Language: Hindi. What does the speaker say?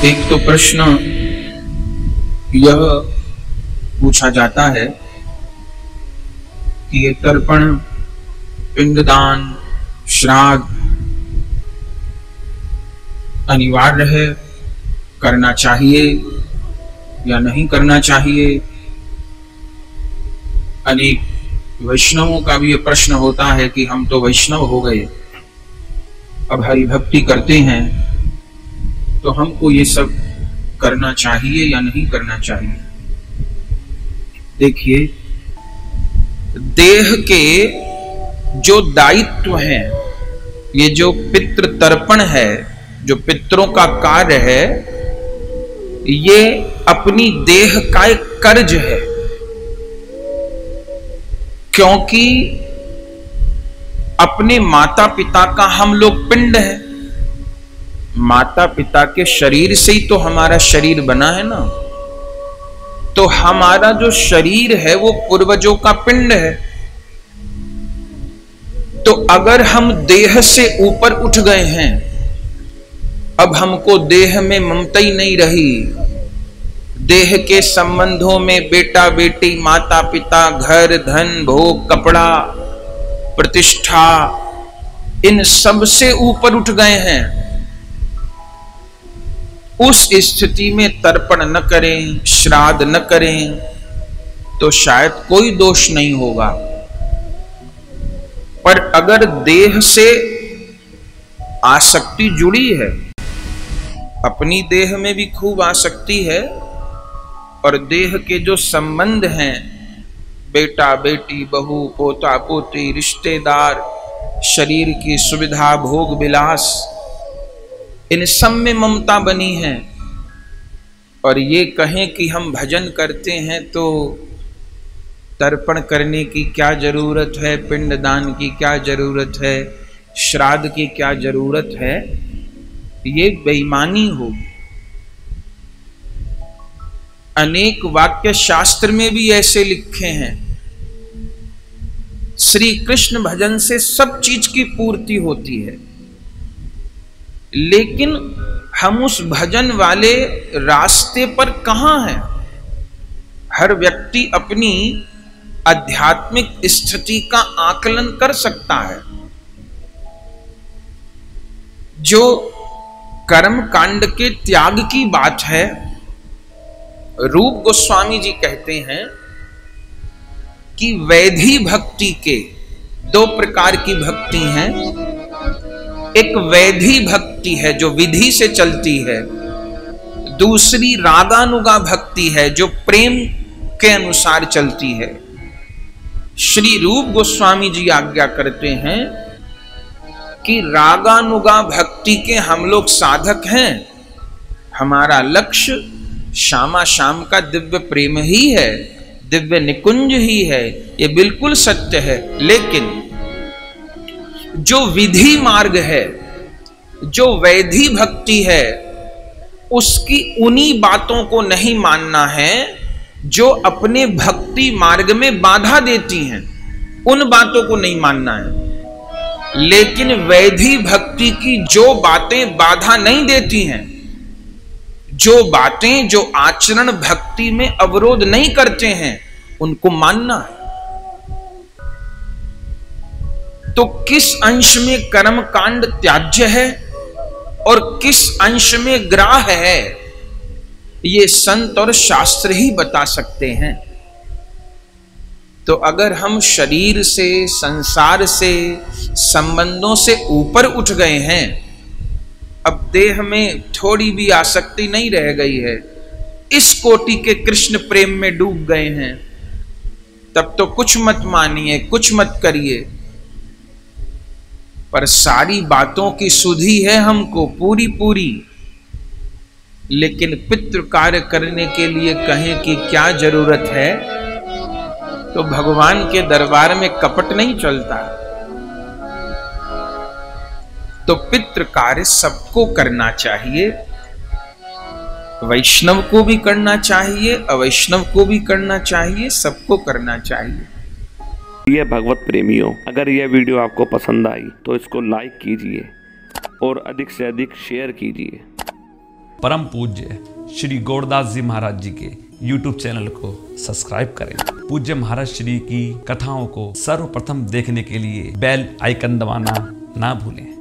एक तो प्रश्न यह पूछा जाता है कि ये तर्पण, पिंडदान, श्राद्ध अनिवार्य है, करना चाहिए या नहीं करना चाहिए। अनेक वैष्णवों का भी ये प्रश्न होता है कि हम तो वैष्णव हो गए, अब हरि भक्ति करते हैं, तो हमको ये सब करना चाहिए या नहीं करना चाहिए। देखिए, देह के जो दायित्व हैं, ये जो पितृ तर्पण है, जो पितरों का कार्य है, ये अपनी देह का एक कर्ज है। क्योंकि अपने माता पिता का हम लोग पिंड है, माता पिता के शरीर से ही तो हमारा शरीर बना है ना। तो हमारा जो शरीर है वो पूर्वजों का पिंड है। तो अगर हम देह से ऊपर उठ गए हैं, अब हमको देह में ममता ही नहीं रही, देह के संबंधों में बेटा बेटी, माता पिता, घर, धन, भोग, कपड़ा, प्रतिष्ठा, इन सब से ऊपर उठ गए हैं, उस स्थिति में तर्पण न करें, श्राद्ध न करें, तो शायद कोई दोष नहीं होगा। पर अगर देह से आसक्ति जुड़ी है, अपनी देह में भी खूब आसक्ति है, और देह के जो संबंध हैं, बेटा बेटी, बहू, पोता पोती, रिश्तेदार, शरीर की सुविधा, भोग विलास, इन सब में ममता बनी है, और ये कहें कि हम भजन करते हैं तो तर्पण करने की क्या जरूरत है, पिंडदान की क्या जरूरत है, श्राद्ध की क्या जरूरत है, ये बेईमानी हो। अनेक वाक्य शास्त्र में भी ऐसे लिखे हैं, श्री कृष्ण भजन से सब चीज की पूर्ति होती है, लेकिन हम उस भजन वाले रास्ते पर कहां हैं। हर व्यक्ति अपनी आध्यात्मिक स्थिति का आकलन कर सकता है। जो कर्म कांड के त्याग की बात है, रूप गोस्वामी जी कहते हैं कि वैधि भक्ति के दो प्रकार की भक्ति हैं। एक वैधि भक्ति है जो विधि से चलती है, दूसरी रागानुगा भक्ति है जो प्रेम के अनुसार चलती है। श्री रूप गोस्वामी जी आज्ञा करते हैं कि रागानुगा भक्ति के हम लोग साधक हैं, हमारा लक्ष्य श्यामा श्याम का दिव्य प्रेम ही है, दिव्य निकुंज ही है, ये बिल्कुल सत्य है। लेकिन जो विधि मार्ग है, जो वैधि भक्ति है, उसकी उन्हीं बातों को नहीं मानना है जो अपने भक्ति मार्ग में बाधा देती हैं, उन बातों को नहीं मानना है। लेकिन वैधि भक्ति की जो बातें बाधा नहीं देती हैं, जो बातें, जो आचरण भक्ति में अवरोध नहीं करते हैं, उनको मानना है। तो किस अंश में कर्म कांड त्याज्य है और किस अंश में ग्राह्य है, ये संत और शास्त्र ही बता सकते हैं। तो अगर हम शरीर से, संसार से, संबंधों से ऊपर उठ गए हैं, अब देह में थोड़ी भी आसक्ति नहीं रह गई है, इस कोटि के कृष्ण प्रेम में डूब गए हैं, तब तो कुछ मत मानिए, कुछ मत करिए। पर सारी बातों की सुधि है हमको पूरी पूरी, लेकिन पितृ कार्य करने के लिए कहें कि क्या जरूरत है, तो भगवान के दरबार में कपट नहीं चलता। तो पितृ कार्य सबको करना चाहिए, वैष्णव को भी करना चाहिए, अवैष्णव को भी करना चाहिए, सबको करना चाहिए। ये भगवत प्रेमियों, अगर यह वीडियो आपको पसंद आई तो इसको लाइक कीजिए और अधिक से अधिक शेयर कीजिए। परम पूज्य श्री गौरदास जी महाराज जी के YouTube चैनल को सब्सक्राइब करें। पूज्य महाराज श्री की कथाओं को सर्वप्रथम देखने के लिए बेल आइकन दबाना ना भूलें।